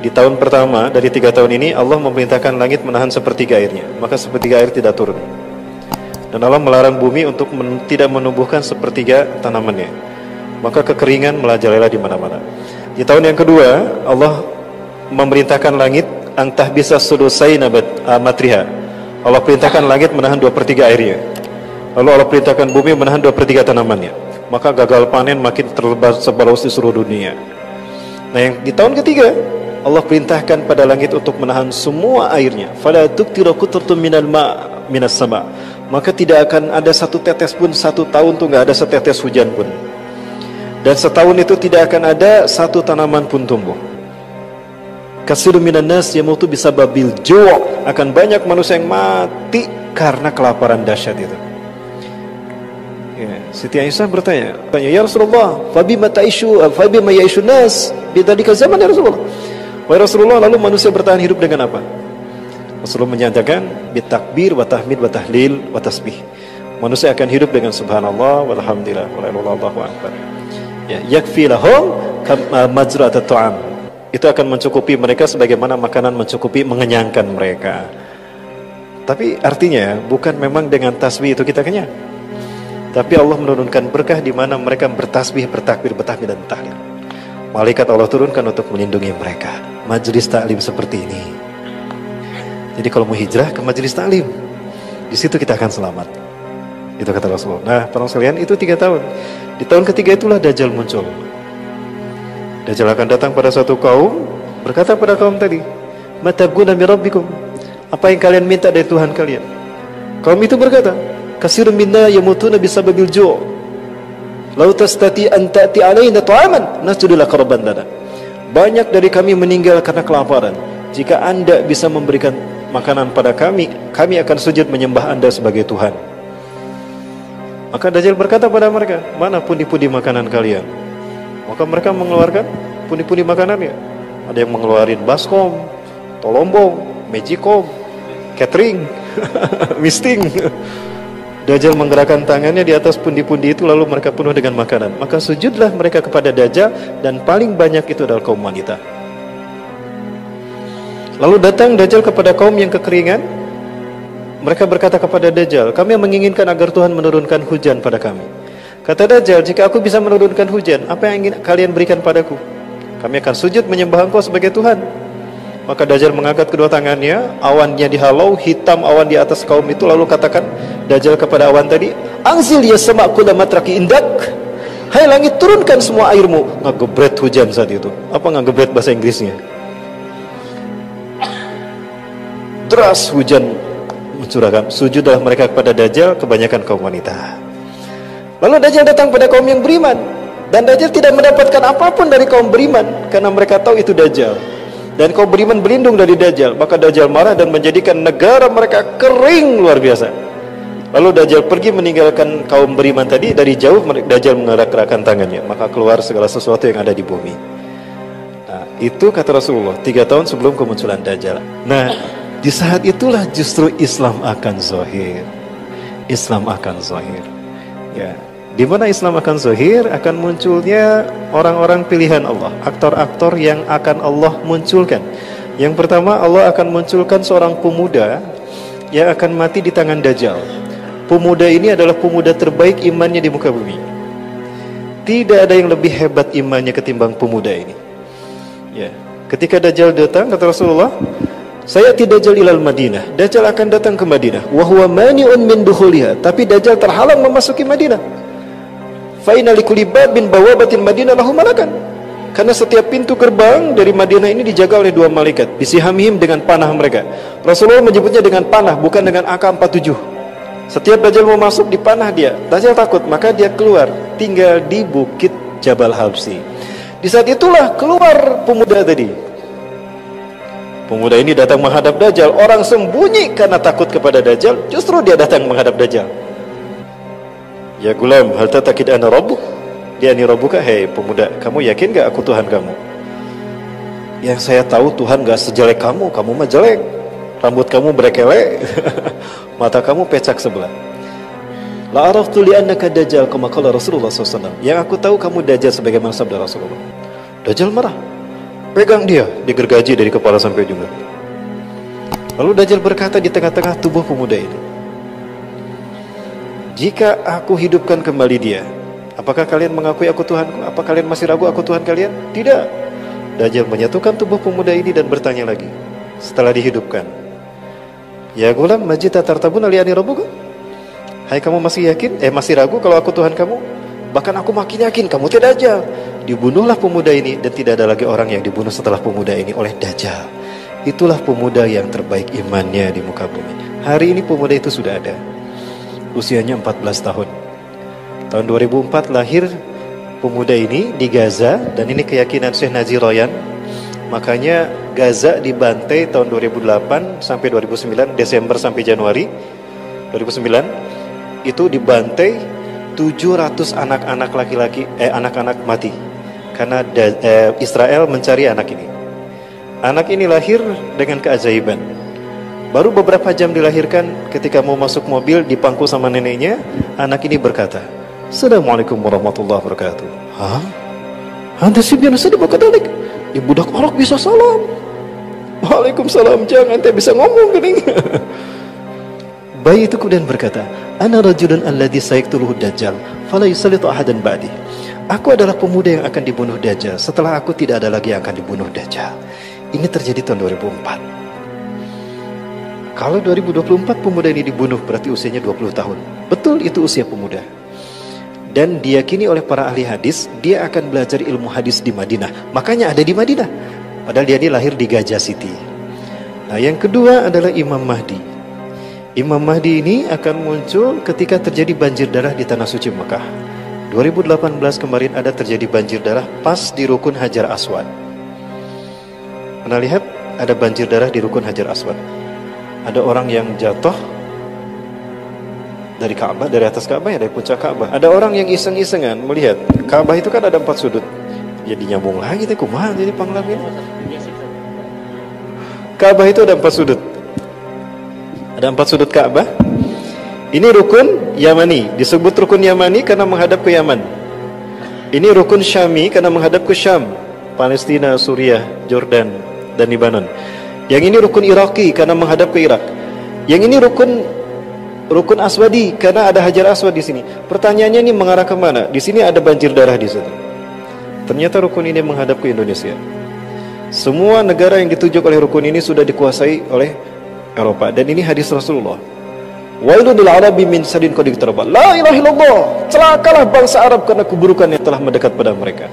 Di tahun pertama dari 3 tahun ini Allah memerintahkan langit menahan sepertiga airnya, maka sepertiga air tidak turun. Dan Allah melarang bumi untuk tidak menumbuhkan sepertiga tanamannya, maka kekeringan merajalela di mana-mana. Di tahun yang kedua Allah memerintahkan langit antah bisa sudusai matriha. Allah perintahkan langit menahan 2/3 airnya. Lalu Allah perintahkan bumi menahan 2/3 tanamannya. Maka gagal panen makin tersebar di seluruh dunia. Nah, yang di tahun ketiga Allah perintahkan pada langit untuk menahan semua airnya. Fala tuktira qutrtum minal minas sama. Maka tidak akan ada satu tetes pun, satu tahun tuh nggak ada setetes hujan pun. Dan setahun itu tidak akan ada satu tanaman pun tumbuh. Katsirun minan nas yamutu bisababil ju', akan banyak manusia yang mati karena kelaparan dahsyat itu. Ya, Siti Aisyah bertanya, "Ya Rasulullah, fabima ya'ishu nas bidzalika zaman ya Rasulullah?" Wahai Rasulullah, lalu manusia bertahan hidup dengan apa? Rasulullah menyatakan, bitakbir wa tahmid wa tahlil wa tasbih. Manusia akan hidup dengan subhanallah walhamdulillah wa la ilaha illallah wa akbar. Ya, yakfi lahum majra'at at-ta'am. Itu akan mencukupi mereka sebagaimana makanan mencukupi, mengenyangkan mereka. Tapi artinya bukan memang dengan tasbih itu kita kenyang. Tapi Allah menurunkan berkah di mana mereka bertasbih, bertakbir, bertahmid dan tahlil. Malaikat Allah turunkan untuk melindungi mereka. Majelis taklim seperti ini. Jadi kalau mau hijrah ke majelis taklim, di situ kita akan selamat. Itu kata Rasulullah. Nah, para sekalian, itu 3 tahun. Di tahun ketiga itulah Dajjal muncul. Dajjal akan datang pada suatu kaum, berkata pada kaum tadi, "Matabguna min rabbikum?" Apa yang kalian minta dari Tuhan kalian? Kaum itu berkata, "Katsirun minna yamutuna bisababil ju'. Lau tastati an ta'ti alaina ta'aman nasjudu laka rabban lana." Banyak dari kami meninggal karena kelaparan. Jika Anda bisa memberikan makanan pada kami, kami akan sujud menyembah Anda sebagai Tuhan. Maka Dajjal berkata pada mereka, "Mana pundi-pundi makanan kalian?" Maka mereka mengeluarkan pundi-pundi makanannya. Ada yang mengeluarkan baskom, tolombong, magicom, catering, misting. Dajjal menggerakkan tangannya di atas pundi-pundi itu, lalu mereka penuh dengan makanan. Maka sujudlah mereka kepada Dajjal, dan paling banyak itu adalah kaum wanita. Lalu datang Dajjal kepada kaum yang kekeringan. Mereka berkata kepada Dajjal, "Kami menginginkan agar Tuhan menurunkan hujan pada kami." Kata Dajjal, "Jika aku bisa menurunkan hujan, apa yang ingin kalian berikan padaku? Kami akan sujud menyembah Engkau sebagai Tuhan." Maka Dajjal mengangkat kedua tangannya, awannya dihalau, hitam awan di atas kaum itu, lalu katakan Dajjal kepada awan tadi, "Anzil ya sama' kulla matraki indak." Hai langit, turunkan semua airmu. Ngagebret hujan saat itu. Apa ngagebret bahasa Inggrisnya? Deras hujan mencurahkan. Sujudlah mereka kepada Dajjal, kebanyakan kaum wanita. Lalu Dajjal datang pada kaum yang beriman, dan Dajjal tidak mendapatkan apapun dari kaum beriman, karena mereka tahu itu Dajjal. Dan kaum beriman berlindung dari Dajjal. Maka Dajjal marah dan menjadikan negara mereka kering luar biasa. Lalu Dajjal pergi meninggalkan kaum beriman tadi. Dari jauh Dajjal menggerak-gerakkan tangannya, maka keluar segala sesuatu yang ada di bumi. Nah, itu kata Rasulullah 3 tahun sebelum kemunculan Dajjal. Nah, di saat itulah justru Islam akan zahir. Islam akan zahir. Ya, di mana Islam akan zahir, akan munculnya orang-orang pilihan Allah, aktor-aktor yang akan Allah munculkan. Yang pertama, Allah akan munculkan seorang pemuda yang akan mati di tangan Dajjal. Pemuda ini adalah pemuda terbaik imannya di muka bumi. Tidak ada yang lebih hebat imannya ketimbang pemuda ini. Ya, ketika Dajjal datang, kata Rasulullah, "Saya tidak Dajjal ilal Madinah." Dajjal akan datang ke Madinah. Wa huwa mani'un min dukhuliha. Tapi Dajjal terhalang memasuki Madinah. Fa inna likulli babin bawabatin Madinah lahu malakan. Karena setiap pintu gerbang dari Madinah ini dijaga oleh 2 malaikat. Bisihamihim, dengan panah mereka. Rasulullah menyebutnya dengan panah, bukan dengan AK-47. Setiap Dajjal mau masuk, dipanah dia. Dajjal takut, maka dia keluar, tinggal di bukit Jabal Habsi. Di saat itulah keluar pemuda tadi. Pemuda ini datang menghadap Dajjal. Orang sembunyi karena takut kepada Dajjal, justru dia datang menghadap Dajjal. "Ya gulam, hal tatakid ana rabbuk?" Dia ni rabbuka, "Hei pemuda, kamu yakin gak aku Tuhan kamu?" "Yang saya tahu Tuhan gak sejelek kamu, kamu mah jelek. Rambut kamu berkelek, mata kamu pecak sebelah." "La araftu li annaka Dajjal kama qala Rasulullah SAW." Yang aku tahu kamu Dajjal sebagaimana sabda Rasulullah. Dajjal marah. pegang dia, digergaji dari kepala sampai ujung kaki. Lalu Dajjal berkata di tengah-tengah tubuh pemuda ini, jika aku hidupkan kembali dia, apakah kalian mengakui aku Tuhanku? Apa kalian masih ragu aku Tuhan kalian? Tidak. Dajjal menyatukan tubuh pemuda ini dan bertanya lagi setelah dihidupkan, ya gulam, majita tartabun aliani rabbuka? Hai kamu masih yakin? Masih ragu kalau aku Tuhan kamu? Bahkan aku makin yakin kamu tidak Dajjal. Dibunuhlah pemuda ini dan tidak ada lagi orang yang dibunuh setelah pemuda ini oleh Dajjal. Itulah pemuda yang terbaik imannya di muka bumi. Hari ini pemuda itu sudah ada. Usianya 14 tahun. Tahun 2004 lahir pemuda ini di Gaza, dan ini keyakinan Syekh Naji Royan. Makanya Gaza dibantai tahun 2008 sampai 2009, Desember sampai Januari 2009 itu dibantai 700 anak-anak laki-laki, anak-anak mati karena Israel mencari anak ini. Anak ini lahir dengan keajaiban. Baru beberapa jam dilahirkan, ketika mau masuk mobil dipangku sama neneknya, anak ini berkata, Assalamualaikum warahmatullahi wabarakatuh. Hah? Anda sih biasa dibakadalik? Ya budak orok bisa salam. Waalaikumsalam, jangan ente bisa ngomong gini. Bayi itu kemudian berkata, Ana rajulun alladhi sayaktuluhu Dajjal, fala yusallitu ahadan ba'di. Aku adalah pemuda yang akan dibunuh Dajjal. Setelah aku tidak ada lagi yang akan dibunuh Dajjal. Ini terjadi tahun 2004. Kalau 2024 pemuda ini dibunuh, berarti usianya 20 tahun. Betul, itu usia pemuda. Dan diyakini oleh para ahli hadis, dia akan belajar ilmu hadis di Madinah. Makanya ada di Madinah. Padahal dia ini lahir di Gajah City. Nah, yang kedua adalah Imam Mahdi. Imam Mahdi ini akan muncul ketika terjadi banjir darah di Tanah Suci Mekah. 2018 kemarin ada terjadi banjir darah pas di Rukun Hajar Aswad. Pernah lihat ada banjir darah di Rukun Hajar Aswad? Ada orang yang jatuh dari Ka'bah, dari atas Ka'bah, ya, dari puncak Ka'bah. Ada orang yang iseng-isengan melihat Ka'bah itu kan ada 4 sudut. Jadi nyambung lagi teh kumaha jadi panglamin. Ka'bah itu ada 4 sudut. Ada 4 sudut Ka'bah. Ini rukun Yamani, disebut rukun Yamani karena menghadap ke Yaman. Ini rukun Syami karena menghadap ke Syam, Palestina, Suriah, Jordan, dan Lebanon. Yang ini rukun Iraki karena menghadap ke Irak. Yang ini rukun Aswadi karena ada Hajar Aswad di sini. Pertanyaannya ini mengarah ke mana? Di sini ada banjir darah di situ. Ternyata rukun ini menghadap ke Indonesia. Semua negara yang ditunjuk oleh rukun ini sudah dikuasai oleh Eropa, dan ini hadis Rasulullah. Wailul lil arabi min sadin qad iqtaraba. La ilaha illallah. Celakalah bangsa Arab karena keburukan yang telah mendekat pada mereka.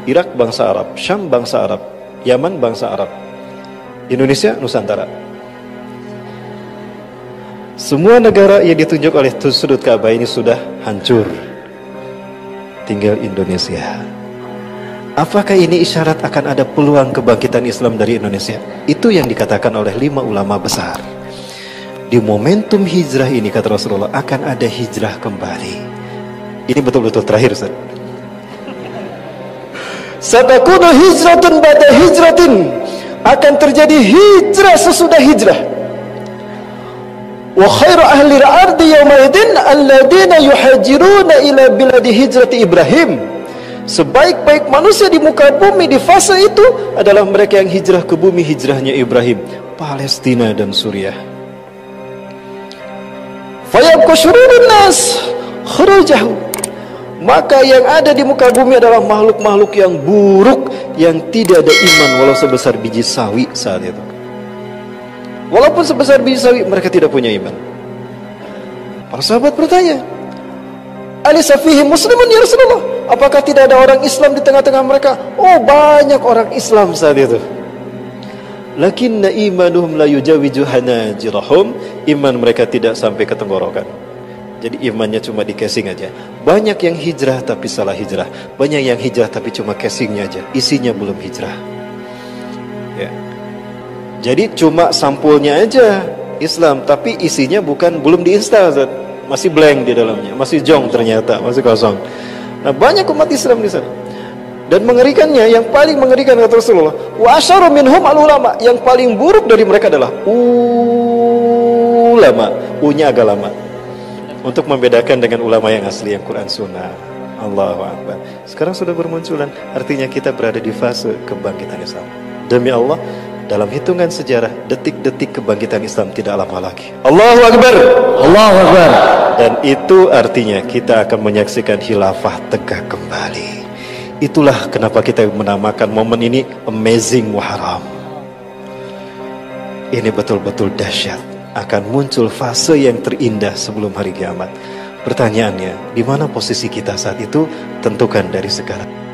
Irak bangsa Arab, Syam bangsa Arab, Yaman bangsa Arab, Indonesia Nusantara. Semua negara yang ditunjuk oleh sudut Ka'bah ini sudah hancur. Tinggal Indonesia. Apakah ini isyarat akan ada peluang kebangkitan Islam dari Indonesia? Itu yang dikatakan oleh 5 ulama besar. Di momentum hijrah ini, kata Rasulullah, akan ada hijrah kembali. Ini betul-betul terakhir, Ustaz. Satakunu hijratun ba'da hijratin. Akan terjadi hijrah sesudah hijrah. Wa khairu ahli al-ardi yawmaidin alladina yuhajiruna ila biladi hijrati Ibrahim. Sebaik-baik manusia di muka bumi di fase itu adalah mereka yang hijrah ke bumi hijrahnya Ibrahim, Palestina dan Suriah. Fayabqa syururun nas khurujahu. Maka yang ada di muka bumi adalah makhluk-makhluk yang buruk, yang tidak ada iman walau sebesar biji sawi saat itu. Walaupun sebesar biji sawi, mereka tidak punya iman. Para sahabat bertanya, Alisa fihi muslimun ya Rasulullah? Apakah tidak ada orang Islam di tengah-tengah mereka? Oh, banyak orang Islam saat itu. Lakinna imanuhum la yujawizu hanajirahum. Iman mereka tidak sampai ke tenggorokan. Jadi imannya cuma di casing aja. Banyak yang hijrah tapi salah hijrah. Banyak yang hijrah tapi cuma casingnya aja, isinya belum hijrah. Ya. Jadi cuma sampulnya aja Islam, tapi isinya belum diinstal, masih blank di dalamnya, masih jong ternyata, masih kosong. Nah, banyak umat Islam di sana. Dan mengerikannya, yang paling mengerikan kata Rasulullah, wa asyaru minhum al-ulama, yang paling buruk dari mereka adalah ulama, U-nya agak lama, untuk membedakan dengan ulama yang asli, yang Quran Sunnah. Allahu Akbar. Sekarang sudah bermunculan, artinya kita berada di fase kebangkitan Islam. Demi Allah, dalam hitungan sejarah, detik-detik kebangkitan Islam tidak lama lagi. Allahu Akbar. Allahu Akbar. Dan itu artinya kita akan menyaksikan khilafah tegak kembali. Itulah kenapa kita menamakan momen ini Amazing Muharram. Ini betul-betul dahsyat. Akan muncul fase yang terindah sebelum hari kiamat. Pertanyaannya, di mana posisi kita saat itu? Tentukan dari sekarang.